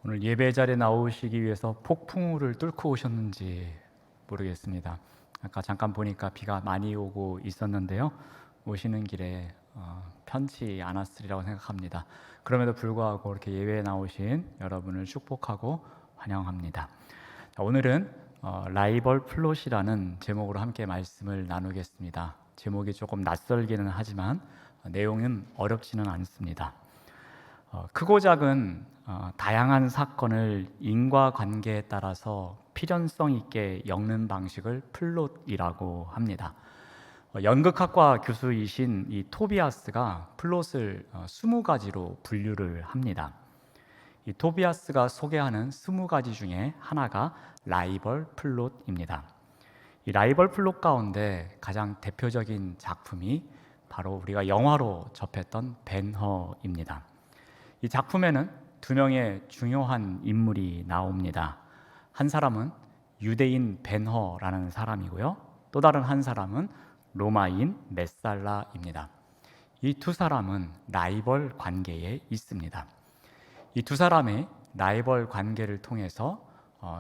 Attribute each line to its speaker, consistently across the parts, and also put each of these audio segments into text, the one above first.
Speaker 1: 오늘 예배 자리에 나오시기 위해서 폭풍우를 뚫고 오셨는지 모르겠습니다. 아까 잠깐 보니까 비가 많이 오고 있었는데요. 오시는 길에 편치 않았으리라고 생각합니다. 그럼에도 불구하고 이렇게 예배에 나오신 여러분을 축복하고 환영합니다. 자, 오늘은 라이벌 플롯이라는 제목으로 함께 말씀을 나누겠습니다. 제목이 조금 낯설기는 하지만 내용은 어렵지는 않습니다. 크고 작은 다양한 사건을 인과관계에 따라서 필연성 있게 엮는 방식을 플롯이라고 합니다. 연극학과 교수이신 이 토비아스가 플롯을 20가지로 분류를 합니다. 이 토비아스가 소개하는 20가지 중에 하나가 라이벌 플롯입니다. 이 라이벌 플롯 가운데 가장 대표적인 작품이 바로 우리가 영화로 접했던 벤허입니다. 이 작품에는 두 명의 중요한 인물이 나옵니다. 한 사람은 유대인 벤허라는 사람이고요. 또 다른 한 사람은 로마인 메살라입니다. 이 두 사람은 라이벌 관계에 있습니다. 이 두 사람의 라이벌 관계를 통해서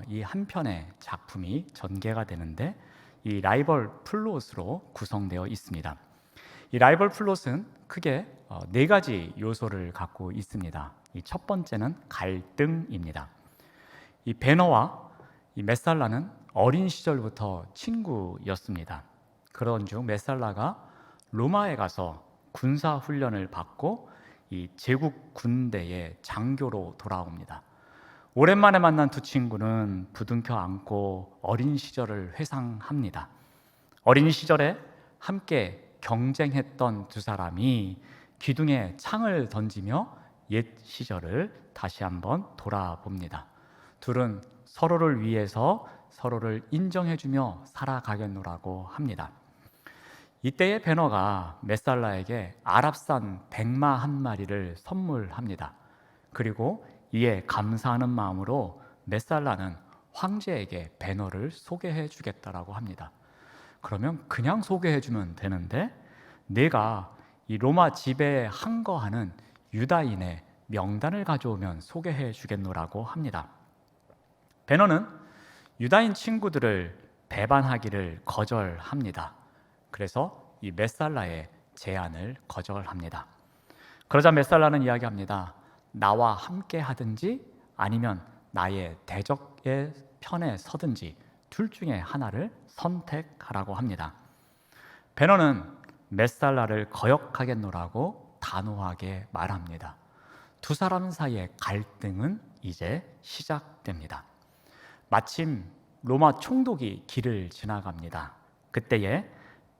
Speaker 1: 이 한 편의 작품이 전개가 되는데 이 라이벌 플롯으로 구성되어 있습니다. 이 라이벌 플롯은 크게 네 가지 요소를 갖고 있습니다. 이 첫 번째는 갈등입니다. 이 베너와 이 메살라는 어린 시절부터 친구였습니다. 그런 중 메살라가 로마에 가서 군사 훈련을 받고 이 제국 군대의 장교로 돌아옵니다. 오랜만에 만난 두 친구는 부둥켜 안고 어린 시절을 회상합니다. 어린 시절에 함께 경쟁했던 두 사람이 기둥에 창을 던지며 옛 시절을 다시 한번 돌아봅니다. 둘은 서로를 위해서 서로를 인정해주며 살아가겠노라고 합니다. 이때의 베너가 메살라에게 아랍산 백마 한 마리를 선물합니다. 그리고 이에 감사하는 마음으로 메살라는 황제에게 베너를 소개해 주겠다라고 합니다. 그러면 그냥 소개해 주면 되는데 내가 이 로마 지배에 항거하는 유다인의 명단을 가져오면 소개해 주겠노라고 합니다. 베너는 유다인 친구들을 배반하기를 거절합니다. 그래서 이 메살라의 제안을 거절합니다. 그러자 메살라는 이야기합니다. 나와 함께 하든지 아니면 나의 대적의 편에 서든지 둘 중에 하나를 선택하라고 합니다. 베너는 메살라를 거역하겠노라고 단호하게 말합니다. 두 사람 사이의 갈등은 이제 시작됩니다. 마침 로마 총독이 길을 지나갑니다. 그때에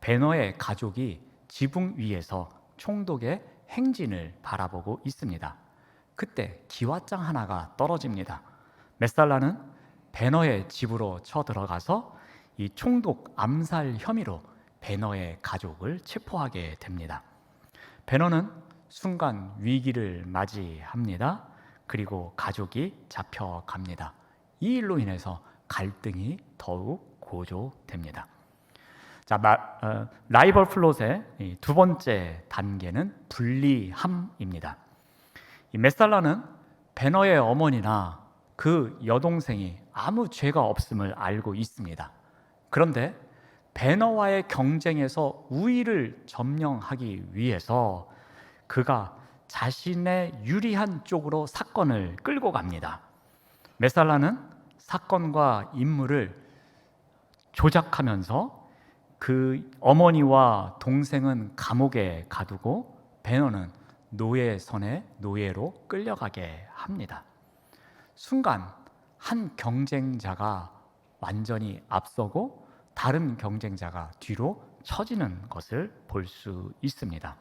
Speaker 1: 베너의 가족이 지붕 위에서 총독의 행진을 바라보고 있습니다. 그때 기와장 하나가 떨어집니다. 메살라는 베너의 집으로 쳐들어가서 이 총독 암살 혐의로 베너의 가족을 체포하게 됩니다. 베너는 순간 위기를 맞이합니다. 그리고 가족이 잡혀갑니다. 이 일로 인해서 갈등이 더욱 고조됩니다. 자, 라이벌 플롯의 두 번째 단계는 불리함입니다. 이 메살라는 베너의 어머니나 그 여동생이 아무 죄가 없음을 알고 있습니다. 그런데 베너와의 경쟁에서 우위를 점령하기 위해서 그가 자신의 유리한 쪽으로 사건을 끌고 갑니다. 메살라는 사건과 인물을 조작하면서 그 어머니와 동생은 감옥에 가두고 베너는 노예선의 노예로 끌려가게 합니다. 순간 한 경쟁자가 완전히 앞서고 다른 경쟁자가 뒤로 처지는 것을 볼 수 있습니다.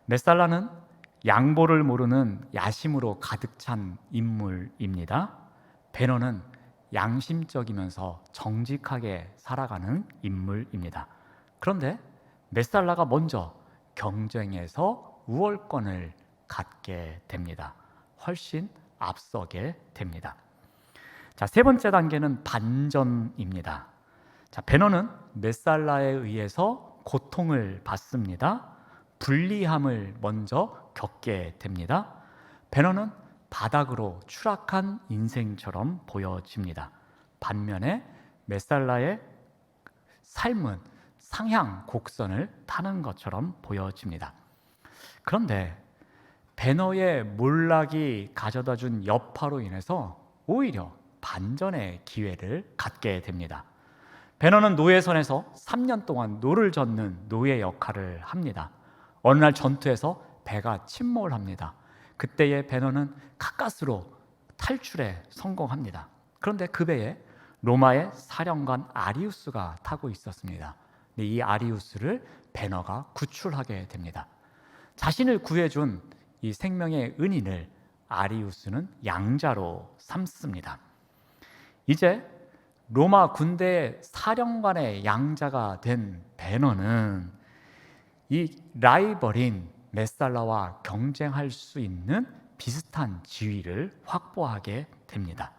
Speaker 1: 메살라는 양보를 모르는 야심으로 가득 찬 인물입니다. 베너는 양심적이면서 정직하게 살아가는 인물입니다. 그런데 메살라가 먼저 경쟁에서 우월권을 갖게 됩니다. 훨씬 앞서게 됩니다. 자, 세 번째 단계는 반전입니다. 자, 베너는 메살라에 의해서 고통을 받습니다. 불리함을 먼저 겪게 됩니다. 베너는 바닥으로 추락한 인생처럼 보여집니다. 반면에 메살라의 삶은 상향 곡선을 타는 것처럼 보여집니다. 그런데 배너의 몰락이 가져다준 여파로 인해서 오히려 반전의 기회를 갖게 됩니다. 배너는 노예선에서 3년 동안 노를 젓는 노예 역할을 합니다. 어느 날 전투에서 배가 침몰을 합니다. 그때의 배너는 가까스로 탈출에 성공합니다. 그런데 그 배에 로마의 사령관 아리우스가 타고 있었습니다. 이 아리우스를 배너가 구출하게 됩니다. 자신을 구해준 이 생명의 은인을 아리우스는 양자로 삼습니다. 이제 로마 군대의 사령관의 양자가 된 배너는 이 라이벌인 메살라와 경쟁할 수 있는 비슷한 지위를 확보하게 됩니다.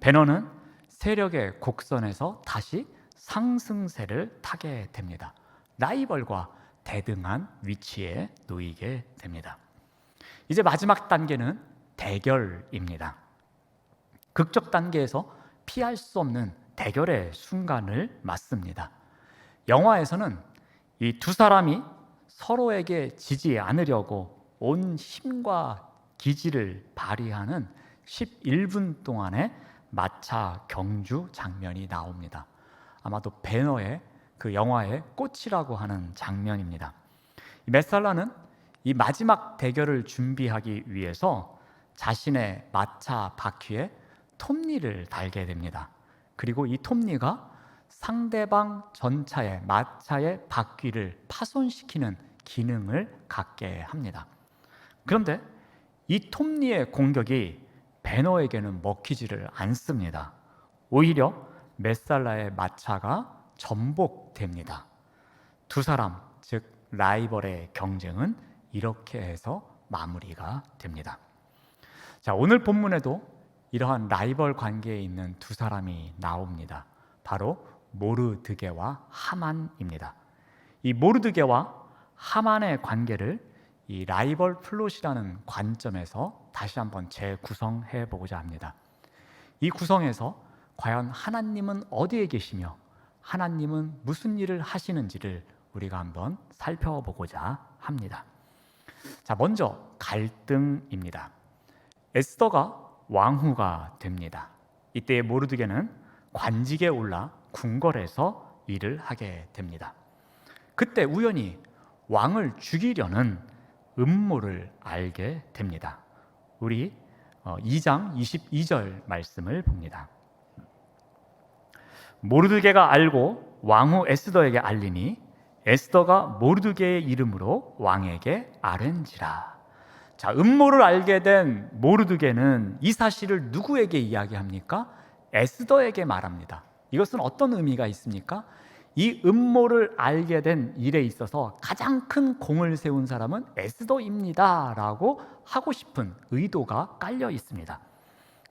Speaker 1: 배너는 세력의 곡선에서 다시 상승세를 타게 됩니다. 라이벌과 대등한 위치에 놓이게 됩니다. 이제 마지막 단계는 대결입니다. 극적 단계에서 피할 수 없는 대결의 순간을 맞습니다. 영화에서는 이 두 사람이 서로에게 지지 않으려고 온 힘과 기지를 발휘하는 11분 동안의 마차 경주 장면이 나옵니다. 아마도 배너의 그 영화의 꽃이라고 하는 장면입니다. 메살라는 이 마지막 대결을 준비하기 위해서 자신의 마차 바퀴에 톱니를 달게 됩니다. 그리고 이 톱니가 상대방 전차의 마차의 바퀴를 파손시키는 기능을 갖게 합니다. 그런데 이 톱니의 공격이 배너에게는 먹히지를 않습니다. 오히려 메살라의 마차가 전복됩니다. 두 사람, 즉 라이벌의 경쟁은 이렇게 해서 마무리가 됩니다. 자, 오늘 본문에도 이러한 라이벌 관계에 있는 두 사람이 나옵니다. 바로 모르드게와 하만입니다. 이 모르드게와 하만의 관계를 이 라이벌 플롯이라는 관점에서 다시 한번 재구성해 보고자 합니다. 이 구성에서 과연 하나님은 어디에 계시며 하나님은 무슨 일을 하시는지를 우리가 한번 살펴보고자 합니다. 자, 먼저 갈등입니다. 에스더가 왕후가 됩니다. 이때 모르드게는 관직에 올라 궁궐에서 일을 하게 됩니다. 그때 우연히 왕을 죽이려는 음모를 알게 됩니다. 우리 2장 22절 말씀을 봅니다. 모르드게가 알고 왕후 에스더에게 알리니 에스더가 모르드게의 이름으로 왕에게 아뢰니라. 자, 음모를 알게 된 모르드게는 이 사실을 누구에게 이야기합니까? 에스더에게 말합니다. 이것은 어떤 의미가 있습니까? 이 음모를 알게 된 일에 있어서 가장 큰 공을 세운 사람은 에스더입니다 라고 하고 싶은 의도가 깔려 있습니다.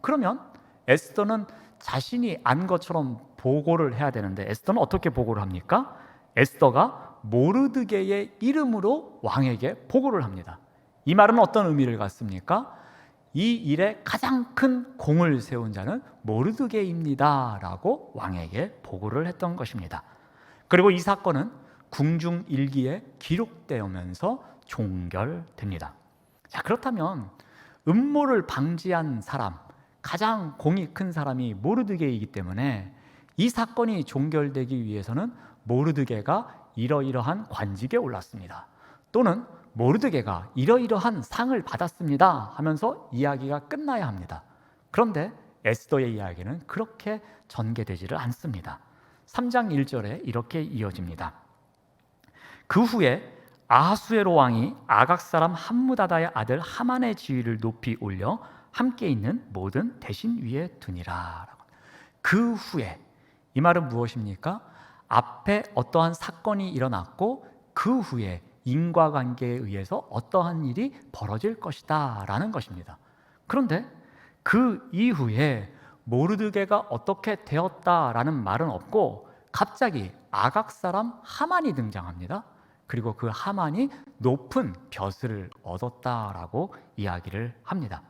Speaker 1: 그러면 에스더는 자신이 안 것처럼 보고를 해야 되는데 에스더는 어떻게 보고를 합니까? 에스더가 모르드게의 이름으로 왕에게 보고를 합니다. 이 말은 어떤 의미를 갖습니까? 이 일에 가장 큰 공을 세운 자는 모르드게입니다 라고 왕에게 보고를 했던 것입니다. 그리고 이 사건은 궁중일기에 기록되면서 종결됩니다. 자, 그렇다면 음모를 방지한 사람, 가장 공이 큰 사람이 모르드게이기 때문에 이 사건이 종결되기 위해서는 모르드게가 이러이러한 관직에 올랐습니다. 또는 모르드게가 이러이러한 상을 받았습니다 하면서 이야기가 끝나야 합니다. 그런데 에스더의 이야기는 그렇게 전개되지를 않습니다. 3장 1절에 이렇게 이어집니다. 그 후에 아하수에로 왕이 아각 사람 함무다다의 아들 하만의 지위를 높이 올려 함께 있는 모든 대신 위에 두니라. 그 후에, 이 말은 무엇입니까? 앞에 어떠한 사건이 일어났고 그 후에 인과관계에 의해서 어떠한 일이 벌어질 것이다 라는 것입니다. 그런데 그 이후에 모르드게가 어떻게 되었다라는 말은 없고 갑자기 아각 사람 하만이 등장합니다. 그리고 그 하만이 높은 벼슬을 얻었다라고 이야기를 합니다.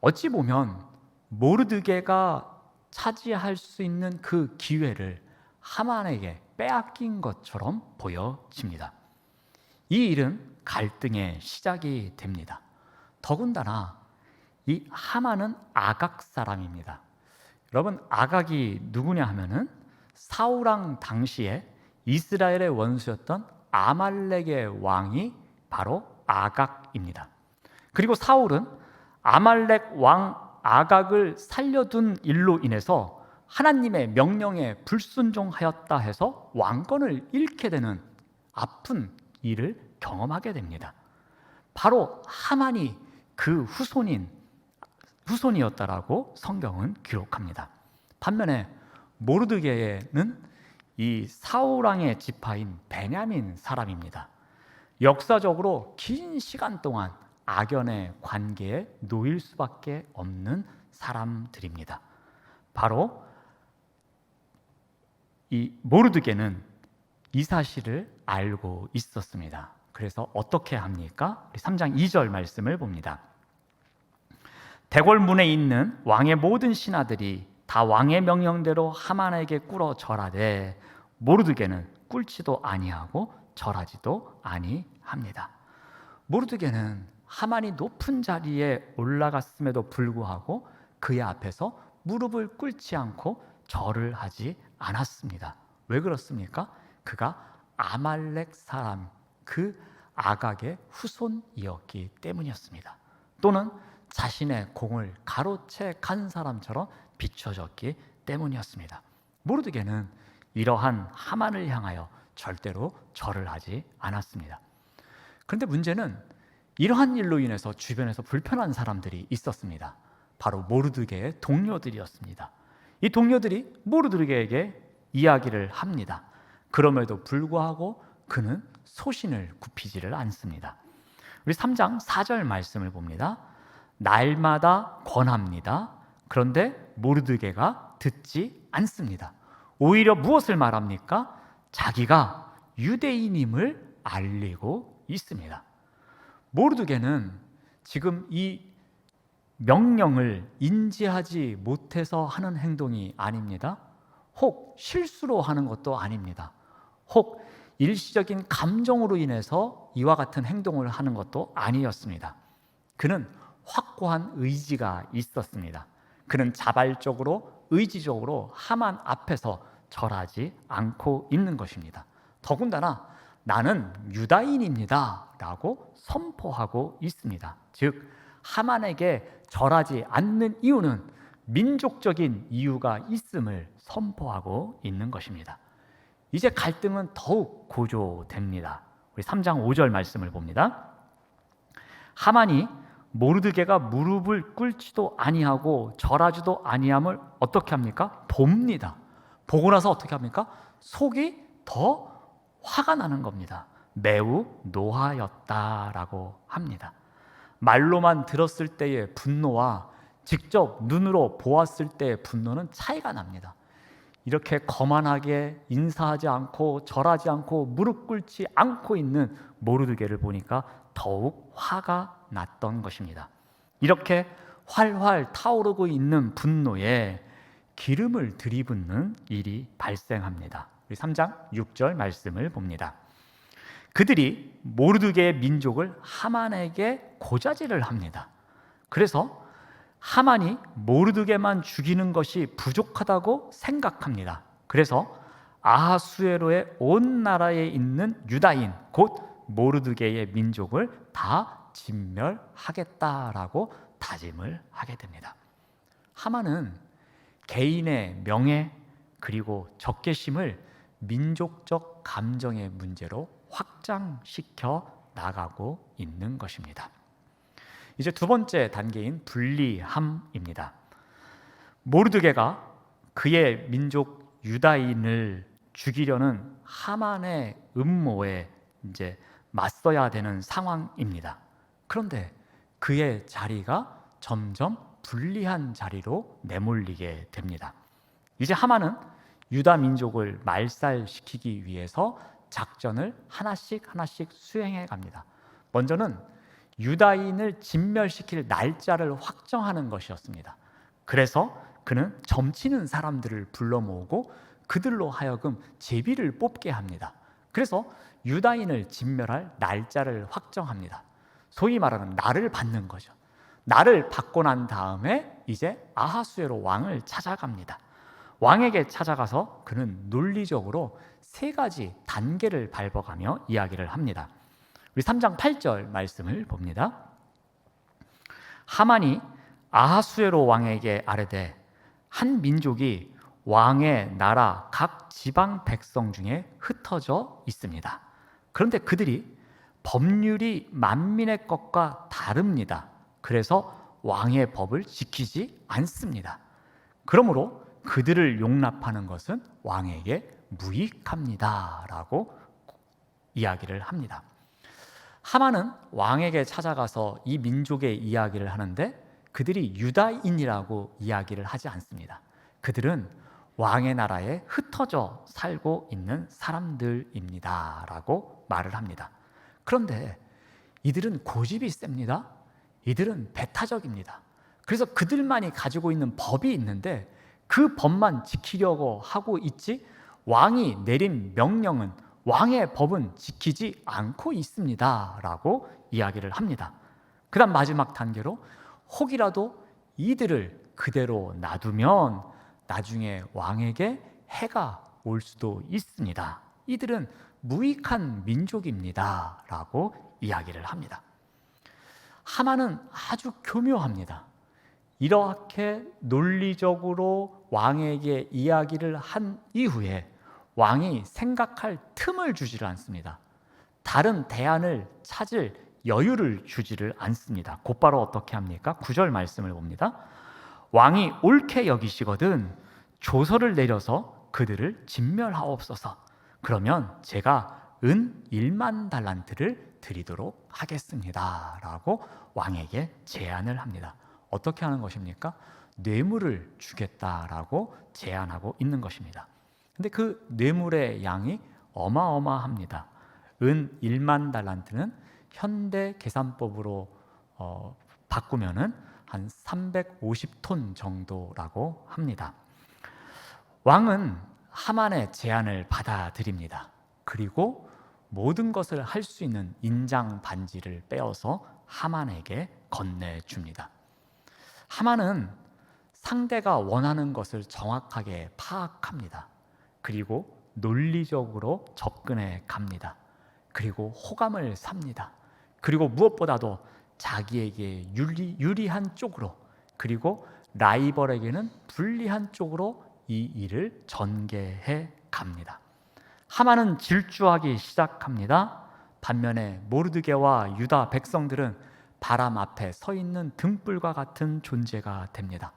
Speaker 1: 어찌 보면 모르드게가 차지할 수 있는 그 기회를 하만에게 빼앗긴 것처럼 보여집니다. 이 일은 갈등의 시작이 됩니다. 더군다나 이 하만은 아각 사람입니다. 여러분, 아각이 누구냐 하면은 사울왕 당시에 이스라엘의 원수였던 아말렉의 왕이 바로 아각입니다. 그리고 사울은 아말렉 왕 아각을 살려둔 일로 인해서 하나님의 명령에 불순종하였다 해서 왕권을 잃게 되는 아픈 일을 경험하게 됩니다. 바로 하만이 그 후손이었다라고 성경은 기록합니다. 반면에 모르드게는 이 사울왕의 지파인 베냐민 사람입니다. 역사적으로 긴 시간 동안 악연의 관계에 놓일 수밖에 없는 사람들입니다. 바로 이 모르드게는 이 사실을 알고 있었습니다. 그래서 어떻게 합니까? 우리 3장 2절 말씀을 봅니다. 대궐문에 있는 왕의 모든 신하들이 다 왕의 명령대로 하만에게 꿇어 절하되 모르드게는 꿇지도 아니하고 절하지도 아니합니다. 모르드게는 하만이 높은 자리에 올라갔음에도 불구하고 그의 앞에서 무릎을 꿇지 않고 절을 하지 않았습니다. 왜 그렇습니까? 그가 아말렉 사람, 그 아각의 후손이었기 때문이었습니다. 또는 자신의 공을 가로채 간 사람처럼 비춰졌기 때문이었습니다. 모르드게는 이러한 하만을 향하여 절대로 절을 하지 않았습니다. 그런데 문제는 이러한 일로 인해서 주변에서 불편한 사람들이 있었습니다. 바로 모르드게의 동료들이었습니다. 이 동료들이 모르드게에게 이야기를 합니다. 그럼에도 불구하고 그는 소신을 굽히지를 않습니다. 우리 3장 4절 말씀을 봅니다. 날마다 권합니다. 그런데 모르드게가 듣지 않습니다. 오히려 무엇을 말합니까? 자기가 유대인임을 알리고 있습니다. 모르드게는 지금 이 명령을 인지하지 못해서 하는 행동이 아닙니다. 혹 실수로 하는 것도 아닙니다. 혹 일시적인 감정으로 인해서 이와 같은 행동을 하는 것도 아니었습니다. 그는 확고한 의지가 있었습니다. 그는 자발적으로 의지적으로 하만 앞에서 절하지 않고 있는 것입니다. 더군다나 나는 유다인입니다 라고 선포하고 있습니다. 즉 하만에게 절하지 않는 이유는 민족적인 이유가 있음을 선포하고 있는 것입니다. 이제 갈등은 더욱 고조됩니다. 우리 3장 5절 말씀을 봅니다. 하만이 모르드게가 무릎을 꿇지도 아니하고 절하지도 아니함을 어떻게 합니까? 봅니다. 보고 나서 어떻게 합니까? 속이 더 화가 나는 겁니다. 매우 노하였다라고 합니다. 말로만 들었을 때의 분노와 직접 눈으로 보았을 때의 분노는 차이가 납니다. 이렇게 거만하게 인사하지 않고 절하지 않고 무릎 꿇지 않고 있는 모르드게를 보니까 더욱 화가 났던 것입니다. 이렇게 활활 타오르고 있는 분노에 기름을 들이붓는 일이 발생합니다. 우리 3장 6절 말씀을 봅니다. 그들이 모르드게의 민족을 하만에게 고자질을 합니다. 그래서 하만이 모르드게만 죽이는 것이 부족하다고 생각합니다. 그래서 아하수에로의 온 나라에 있는 유다인 곧 모르드게의 민족을 다 진멸하겠다라고 다짐을 하게 됩니다. 하만은 개인의 명예 그리고 적개심을 민족적 감정의 문제로 확장시켜 나가고 있는 것입니다. 이제 두 번째 단계인 불리함입니다. 모르드게가 그의 민족 유다인을 죽이려는 하만의 음모에 이제 맞서야 되는 상황입니다. 그런데 그의 자리가 점점 불리한 자리로 내몰리게 됩니다. 이제 하만은 유다 민족을 말살시키기 위해서 작전을 하나씩 수행해 갑니다. 먼저는 유다인을 진멸시킬 날짜를 확정하는 것이었습니다. 그래서 그는 점치는 사람들을 불러 모으고 그들로 하여금 제비를 뽑게 합니다. 그래서 유다인을 진멸할 날짜를 확정합니다. 소위 말하는 날을 받는 거죠. 날을 받고 난 다음에 이제 아하수에로 왕을 찾아갑니다. 왕에게 찾아가서 그는 논리적으로 세 가지 단계를 밟아가며 이야기를 합니다. 우리 3장 8절 말씀을 봅니다. 하만이 아하수에로 왕에게 아뢰되 한 민족이 왕의 나라 각 지방 백성 중에 흩어져 있습니다. 그런데 그들이 법률이 만민의 것과 다릅니다. 그래서 왕의 법을 지키지 않습니다. 그러므로 그들을 용납하는 것은 왕에게 무익합니다 라고 이야기를 합니다. 하만은 왕에게 찾아가서 이 민족의 이야기를 하는데 그들이 유다인이라고 이야기를 하지 않습니다. 그들은 왕의 나라에 흩어져 살고 있는 사람들입니다 라고 말을 합니다. 그런데 이들은 고집이 셉니다. 이들은 배타적입니다. 그래서 그들만이 가지고 있는 법이 있는데 그 법만 지키려고 하고 있지 왕이 내린 명령은, 왕의 법은 지키지 않고 있습니다 라고 이야기를 합니다. 그 다음 마지막 단계로 혹이라도 이들을 그대로 놔두면 나중에 왕에게 해가 올 수도 있습니다. 이들은 무익한 민족입니다 라고 이야기를 합니다. 하만은 아주 교묘합니다. 이렇게 논리적으로 왕에게 이야기를 한 이후에 왕이 생각할 틈을 주지를 않습니다. 다른 대안을 찾을 여유를 주지를 않습니다. 곧바로 어떻게 합니까? 9절 말씀을 봅니다. 왕이 옳게 여기시거든 조서를 내려서 그들을 진멸하옵소서. 그러면 제가 은 1만 달란트를 드리도록 하겠습니다 라고 왕에게 제안을 합니다. 어떻게 하는 것입니까? 뇌물을 주겠다라고 제안하고 있는 것입니다. 근데 그 뇌물의 양이 어마어마합니다. 은 1만 달란트는 현대 계산법으로 바꾸면은 한 350톤 정도라고 합니다. 왕은 하만의 제안을 받아들입니다. 그리고 모든 것을 할 수 있는 인장 반지를 빼어서 하만에게 건네줍니다. 하만은 상대가 원하는 것을 정확하게 파악합니다. 그리고 논리적으로 접근해 갑니다. 그리고 호감을 삽니다. 그리고 무엇보다도 자기에게 유리한 쪽으로, 그리고 라이벌에게는 불리한 쪽으로 이 일을 전개해 갑니다. 하만은 질주하기 시작합니다. 반면에 모르드게와 유다 백성들은 바람 앞에 서 있는 등불과 같은 존재가 됩니다.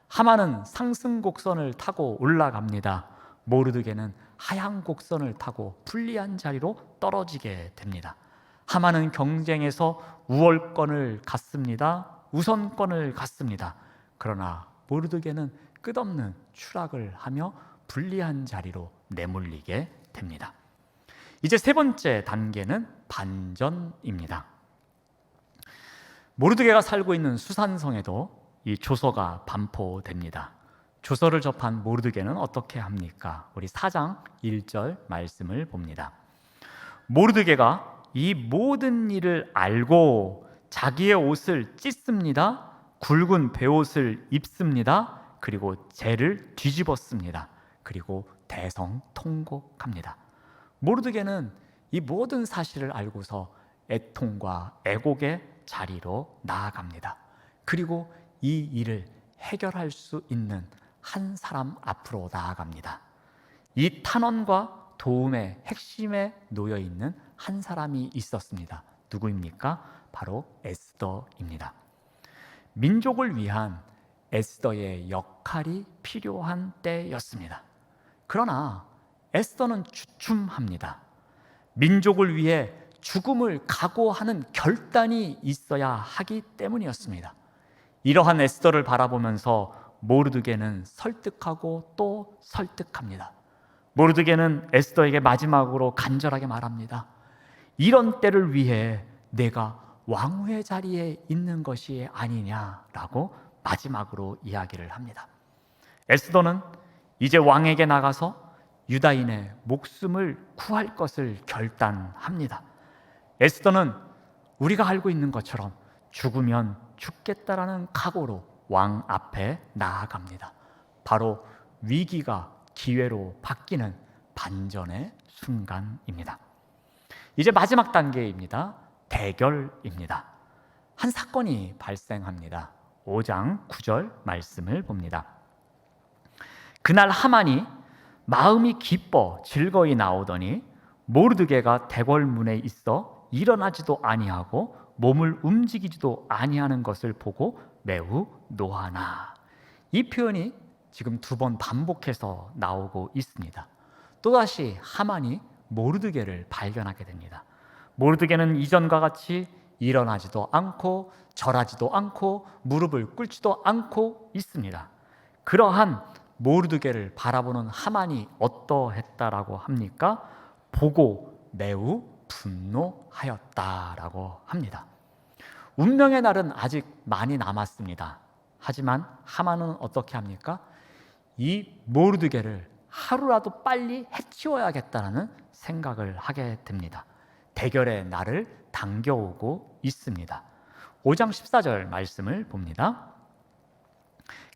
Speaker 1: 하만은 상승 곡선을 타고 올라갑니다. 모르드게는 하향 곡선을 타고 불리한 자리로 떨어지게 됩니다. 하만은 경쟁에서 우월권을 갖습니다. 우선권을 갖습니다. 그러나 모르드게는 끝없는 추락을 하며 불리한 자리로 내몰리게 됩니다. 이제 세 번째 단계는 반전입니다. 모르드게가 살고 있는 수산성에도 이 조서가 반포됩니다. 조서를 접한 모르드게는 어떻게 합니까? 우리 4장 1절 말씀을 봅니다. 모르드게가 이 모든 일을 알고 자기의 옷을 찢습니다. 굵은 베옷을 입습니다. 그리고 재를 뒤집었습니다. 그리고 대성통곡합니다. 모르드게는 이 모든 사실을 알고서 애통과 애곡의 자리로 나아갑니다. 그리고 이 일을 해결할 수 있는 한 사람 앞으로 나아갑니다. 이 탄원과 도움의 핵심에 놓여 있는 한 사람이 있었습니다. 누구입니까? 바로 에스더입니다. 민족을 위한 에스더의 역할이 필요한 때였습니다. 그러나 에스더는 주춤합니다. 민족을 위해 죽음을 각오하는 결단이 있어야 하기 때문이었습니다. 이러한 에스더를 바라보면서 모르드게는 설득하고 또 설득합니다. 모르드게는 에스더에게 마지막으로 간절하게 말합니다. 이런 때를 위해 내가 왕후의 자리에 있는 것이 아니냐라고 마지막으로 이야기를 합니다. 에스더는 이제 왕에게 나가서 유다인의 목숨을 구할 것을 결단합니다. 에스더는 우리가 알고 있는 것처럼 죽으면 죽겠다라는 각오로 왕 앞에 나아갑니다. 바로 위기가 기회로 바뀌는 반전의 순간입니다. 이제 마지막 단계입니다. 대결입니다. 한 사건이 발생합니다. 5장 9절 말씀을 봅니다. 그날 하만이 마음이 기뻐 즐거이 나오더니 모르드게가 대궐문에 있어 일어나지도 아니하고 몸을 움직이지도 아니하는 것을 보고 매우 노하나. 이 표현이 지금 2번 반복해서 나오고 있습니다. 또다시 하만이 모르드게를 발견하게 됩니다. 모르드게는 이전과 같이 일어나지도 않고 절하지도 않고 무릎을 꿇지도 않고 있습니다. 그러한 모르드게를 바라보는 하만이 어떠했다라고 합니까? 보고 매우 분노하였다라고 합니다. 운명의 날은 아직 많이 남았습니다. 하지만 하만은 어떻게 합니까? 이 모르드게를 하루라도 빨리 해치워야겠다는 생각을 하게 됩니다. 대결의 날을 당겨오고 있습니다. 5장 14절 말씀을 봅니다.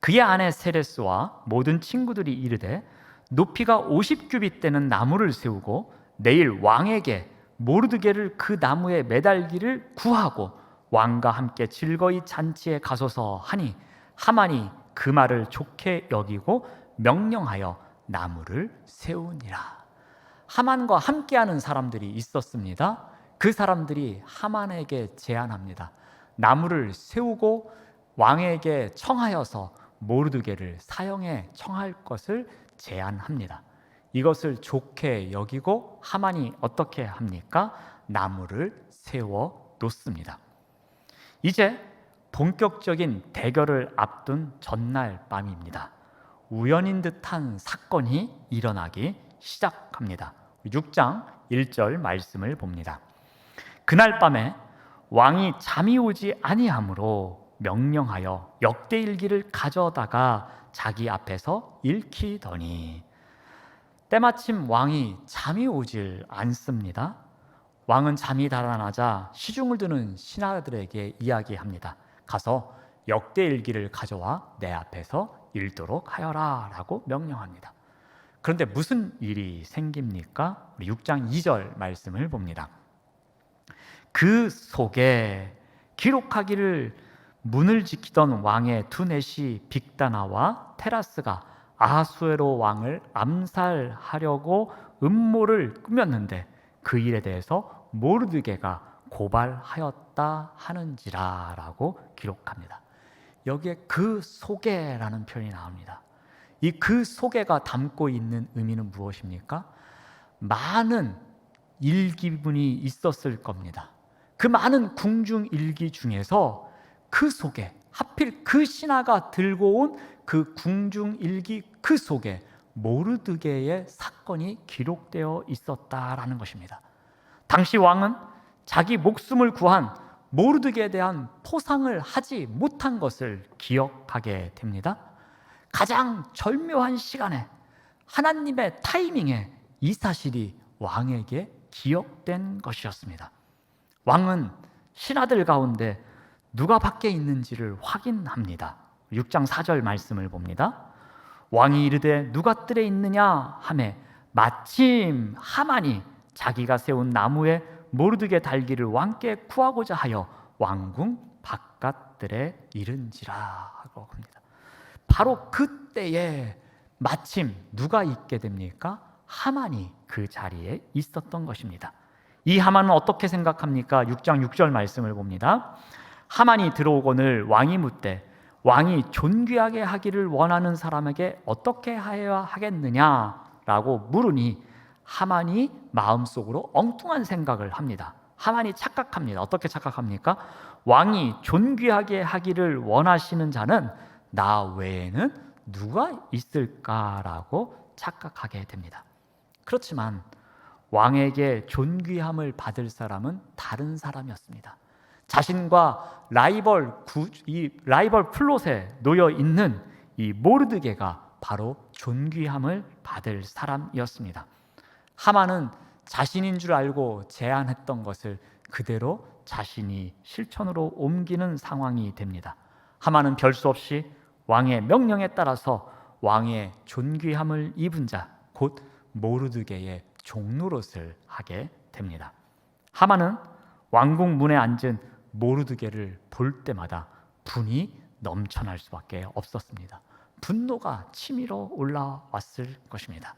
Speaker 1: 그의 아내 세레스와 모든 친구들이 이르되 높이가 50규빗 되는 나무를 세우고 내일 왕에게 모르드게를 그 나무에 매달기를 구하고 왕과 함께 즐거이 잔치에 가소서 하니 하만이 그 말을 좋게 여기고 명령하여 나무를 세우니라. 하만과 함께하는 사람들이 있었습니다. 그 사람들이 하만에게 제안합니다. 나무를 세우고 왕에게 청하여서 모르드게를 사형에 청할 것을 제안합니다. 이것을 좋게 여기고 하만이 어떻게 합니까? 나무를 세워 놓습니다. 이제 본격적인 대결을 앞둔 전날 밤입니다. 우연인 듯한 사건이 일어나기 시작합니다. 6장 1절 말씀을 봅니다. 그날 밤에 왕이 잠이 오지 아니하므로 명령하여 역대일기를 가져다가 자기 앞에서 읽히더니 때마침 왕이 잠이 오질 않습니다. 왕은 잠이 달아나자 시중을 드는 신하들에게 이야기합니다. 가서 역대일기를 가져와 내 앞에서 읽도록 하여라 라고 명령합니다. 그런데 무슨 일이 생깁니까? 6장 2절 말씀을 봅니다. 그 속에 기록하기를 문을 지키던 왕의 두 넷이 빅다나와 테라스가 아하수에로 왕을 암살하려고 음모를 꾸몄는데 그 일에 대해서 모르드게가 고발하였다 하는지라 라고 기록합니다. 여기에 그 속에라는 표현이 나옵니다. 이 그 속에가 담고 있는 의미는 무엇입니까? 많은 일기문이 있었을 겁니다. 그 많은 궁중 일기 중에서 그 속에 하필 그 신하가 들고 온 그 궁중 일기 그 속에 모르드게의 사건이 기록되어 있었다라는 것입니다. 당시 왕은 자기 목숨을 구한 모르드게에 대한 포상을 하지 못한 것을 기억하게 됩니다. 가장 절묘한 시간에 하나님의 타이밍에 이 사실이 왕에게 기억된 것이었습니다. 왕은 신하들 가운데 누가 밖에 있는지를 확인합니다. 6장 4절 말씀을 봅니다. 왕이 이르되 누가 뜰에 있느냐 하매 마침 하만이 자기가 세운 나무에 모르드게 달기를 왕께 구하고자 하여 왕궁 바깥들에 이른지라 하고 합니다. 바로 그때에 마침 누가 있게 됩니까? 하만이 그 자리에 있었던 것입니다. 이 하만은 어떻게 생각합니까? 6장 6절 말씀을 봅니다. 하만이 들어오거늘 왕이 묻되 왕이 존귀하게 하기를 원하는 사람에게 어떻게 하여야 하겠느냐라고 물으니 하만이 마음속으로 엉뚱한 생각을 합니다. 하만이 착각합니다. 어떻게 착각합니까? 왕이 존귀하게 하기를 원하시는 자는 나 외에는 누가 있을까라고 착각하게 됩니다. 그렇지만 왕에게 존귀함을 받을 사람은 다른 사람이었습니다. 자신과 라이벌 플롯에 놓여 있는 이 모르드게가 바로 존귀함을 받을 사람이었습니다. 하만은 자신인 줄 알고 제안했던 것을 그대로 자신이 실천으로 옮기는 상황이 됩니다. 하만은 별수 없이 왕의 명령에 따라서 왕의 존귀함을 입은 자, 곧 모르드게의 종노릇을 하게 됩니다. 하만은 왕궁 문에 앉은 모르드게를 볼 때마다 분이 넘쳐날 수밖에 없었습니다. 분노가 치밀어 올라왔을 것입니다.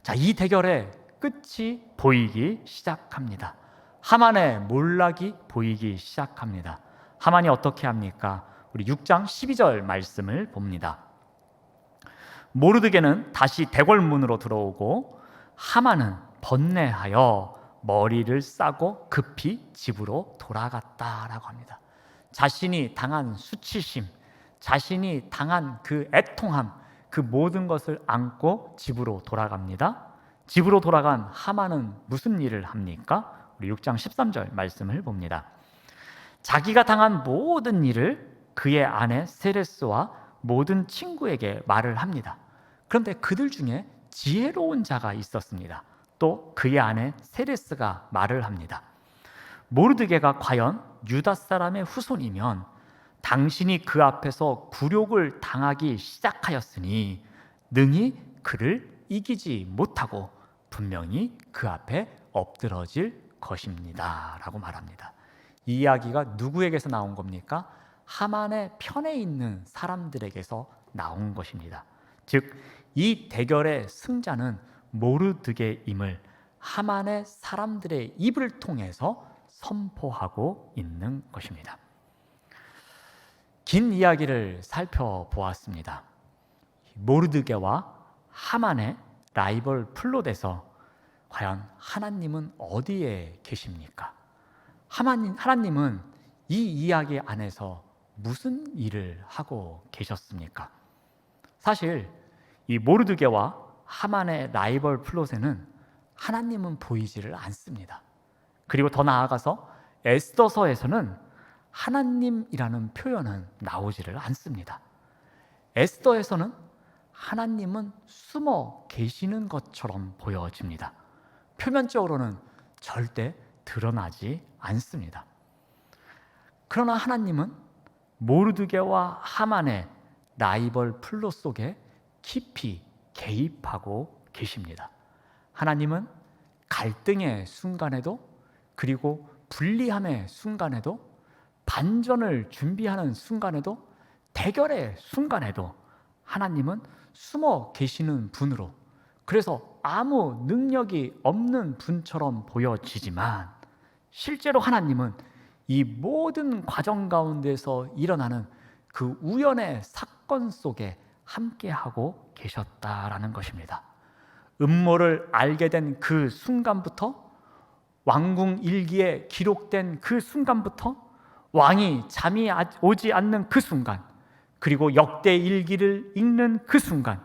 Speaker 1: 자, 이 대결의 끝이 보이기 시작합니다. 하만의 몰락이 보이기 시작합니다. 하만이 어떻게 합니까? 우리 6장 12절 말씀을 봅니다. 모르드게는 다시 대궐문으로 들어오고 하만은 번뇌하여 머리를 싸고 급히 집으로 돌아갔다라고 합니다. 자신이 당한 수치심, 자신이 당한 그 애통함, 그 모든 것을 안고 집으로 돌아갑니다. 집으로 돌아간 하만은 무슨 일을 합니까? 우리 6장 13절 말씀을 봅니다. 자기가 당한 모든 일을 그의 아내 세레스와 모든 친구에게 말을 합니다. 그런데 그들 중에 지혜로운 자가 있었습니다. 또 그의 아내 세레스가 말을 합니다. 모르드게가 과연 유다 사람의 후손이면 당신이 그 앞에서 굴욕을 당하기 시작하였으니 능히 그를 이기지 못하고 분명히 그 앞에 엎드러질 것입니다 라고 말합니다. 이 이야기가 누구에게서 나온 겁니까? 하만의 편에 있는 사람들에게서 나온 것입니다. 즉, 이 대결의 승자는 모르드게임을 하만의 사람들의 입을 통해서 선포하고 있는 것입니다. 긴 이야기를 살펴보았습니다. 모르드게와 하만의 라이벌 플롯에서 과연 하나님은 어디에 계십니까? 하나님은 이 이야기 안에서 무슨 일을 하고 계셨습니까? 사실 이 모르드게와 하만의 라이벌 플롯에는 하나님은 보이지를 않습니다. 그리고 더 나아가서 에스더서에서는 하나님이라는 표현은 나오지를 않습니다. 에스더에서는 하나님은 숨어 계시는 것처럼 보여집니다. 표면적으로는 절대 드러나지 않습니다. 그러나 하나님은 모르드게와 하만의 라이벌 플롯 속에 깊이 개입하고 계십니다. 하나님은 갈등의 순간에도, 그리고 불리함의 순간에도, 반전을 준비하는 순간에도, 대결의 순간에도 하나님은 숨어 계시는 분으로, 그래서 아무 능력이 없는 분처럼 보여지지만 실제로 하나님은 이 모든 과정 가운데서 일어나는 그 우연의 사건 속에 함께하고 계셨다라는 것입니다. 음모를 알게 된 그 순간부터, 왕궁 일기에 기록된 그 순간부터, 왕이 잠이 오지 않는 그 순간, 그리고 역대 일기를 읽는 그 순간,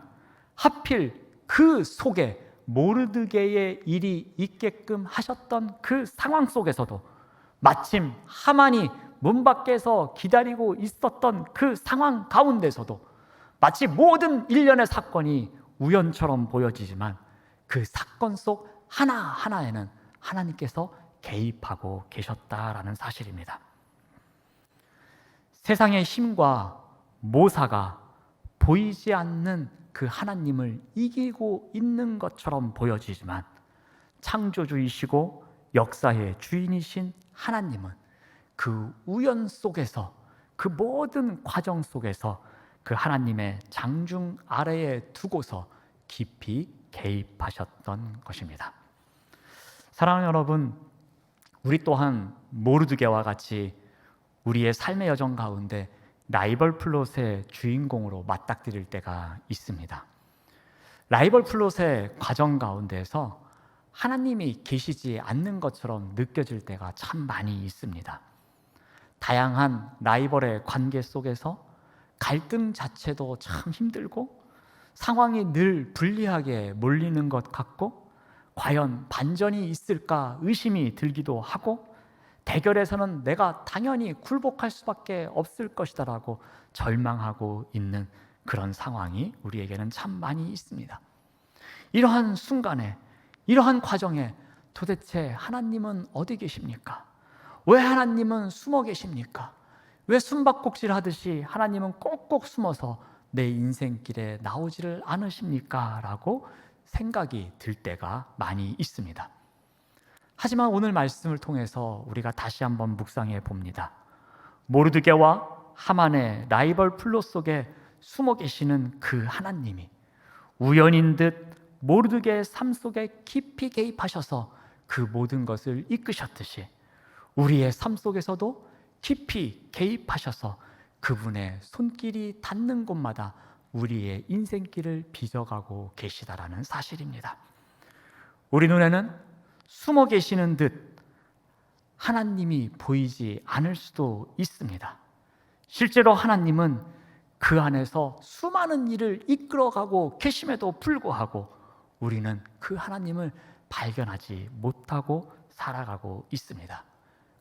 Speaker 1: 하필 그 속에 모르드게의 일이 있게끔 하셨던 그 상황 속에서도, 마침 하만이 문 밖에서 기다리고 있었던 그 상황 가운데서도 마치 모든 일련의 사건이 우연처럼 보여지지만 그 사건 속 하나하나에는 하나님께서 개입하고 계셨다라는 사실입니다. 세상의 힘과 모사가 보이지 않는 그 하나님을 이기고 있는 것처럼 보여지지만 창조주이시고 역사의 주인이신 하나님은 그 우연 속에서, 그 모든 과정 속에서 그 하나님의 장중 아래에 두고서 깊이 개입하셨던 것입니다. 사랑하는 여러분, 우리 또한 모르드게와 같이 우리의 삶의 여정 가운데 라이벌 플롯의 주인공으로 맞닥뜨릴 때가 있습니다. 라이벌 플롯의 과정 가운데서 하나님이 계시지 않는 것처럼 느껴질 때가 참 많이 있습니다. 다양한 라이벌의 관계 속에서 갈등 자체도 참 힘들고 상황이 늘 불리하게 몰리는 것 같고 과연 반전이 있을까 의심이 들기도 하고 대결에서는 내가 당연히 굴복할 수밖에 없을 것이다라고 절망하고 있는 그런 상황이 우리에게는 참 많이 있습니다. 이러한 순간에, 이러한 과정에 도대체 하나님은 어디 계십니까? 왜 하나님은 숨어 계십니까? 왜 숨바꼭질 하듯이 하나님은 꼭꼭 숨어서 내 인생길에 나오지를 않으십니까? 라고 생각이 들 때가 많이 있습니다. 하지만 오늘 말씀을 통해서 우리가 다시 한번 묵상해 봅니다. 모르드게와 하만의 라이벌 플롯 속에 숨어 계시는 그 하나님이 우연인 듯 모르드게의 삶 속에 깊이 개입하셔서 그 모든 것을 이끄셨듯이 우리의 삶 속에서도 깊이 개입하셔서 그분의 손길이 닿는 곳마다 우리의 인생길을 빚어가고 계시다라는 사실입니다. 우리 눈에는 숨어 계시는 듯 하나님이 보이지 않을 수도 있습니다. 실제로 하나님은 그 안에서 수많은 일을 이끌어가고 계심에도 불구하고 우리는 그 하나님을 발견하지 못하고 살아가고 있습니다.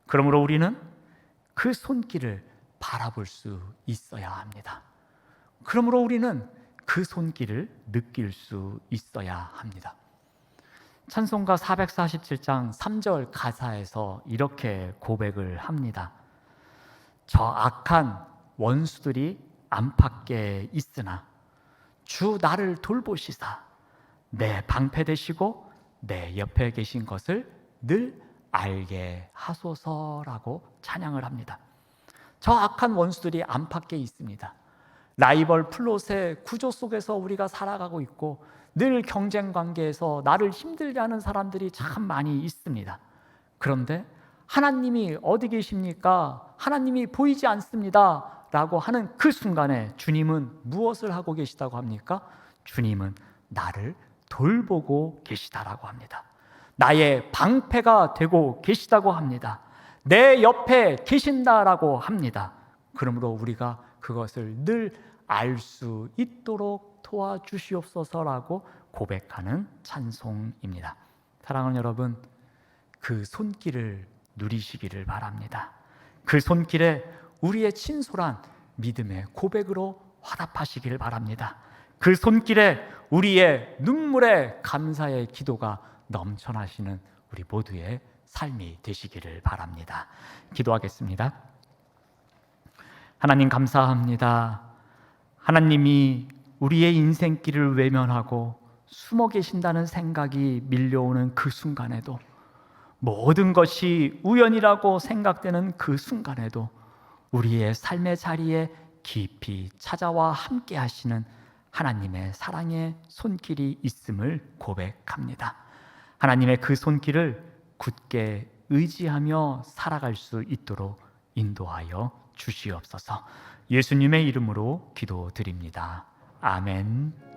Speaker 1: 그러므로 우리는 그 손길을 바라볼 수 있어야 합니다. 그러므로 우리는 그 손길을 느낄 수 있어야 합니다. 찬송가 447장 3절 가사에서 이렇게 고백을 합니다. 저 악한 원수들이 안팎에 있으나 주 나를 돌보시사 내 방패 되시고 내 옆에 계신 것을 늘 알게 하소서라고 찬양을 합니다. 저 악한 원수들이 안팎에 있습니다. 라이벌 플롯의 구조 속에서 우리가 살아가고 있고 늘 경쟁 관계에서 나를 힘들게 하는 사람들이 참 많이 있습니다. 그런데 하나님이 어디 계십니까? 하나님이 보이지 않습니다 라고 하는 그 순간에 주님은 무엇을 하고 계시다고 합니까? 주님은 나를 돌보고 계시다라고 합니다. 나의 방패가 되고 계시다고 합니다. 내 옆에 계신다라고 합니다. 그러므로 우리가 그것을 늘 알 수 있도록 도와주시옵소서라고 고백하는 찬송입니다. 사랑하는 여러분, 그 손길을 누리시기를 바랍니다. 그 손길에 우리의 진솔한 믿음의 고백으로 화답하시기를 바랍니다. 그 손길에 우리의 눈물의 감사의 기도가 넘쳐나시는 우리 모두의 삶이 되시기를 바랍니다. 기도하겠습니다. 하나님 감사합니다. 하나님이 우리의 인생길을 외면하고 숨어 계신다는 생각이 밀려오는 그 순간에도, 모든 것이 우연이라고 생각되는 그 순간에도 우리의 삶의 자리에 깊이 찾아와 함께 하시는 하나님의 사랑의 손길이 있음을 고백합니다. 하나님의 그 손길을 굳게 의지하며 살아갈 수 있도록 인도하여 주시옵소서. 예수님의 이름으로 기도드립니다. 아멘.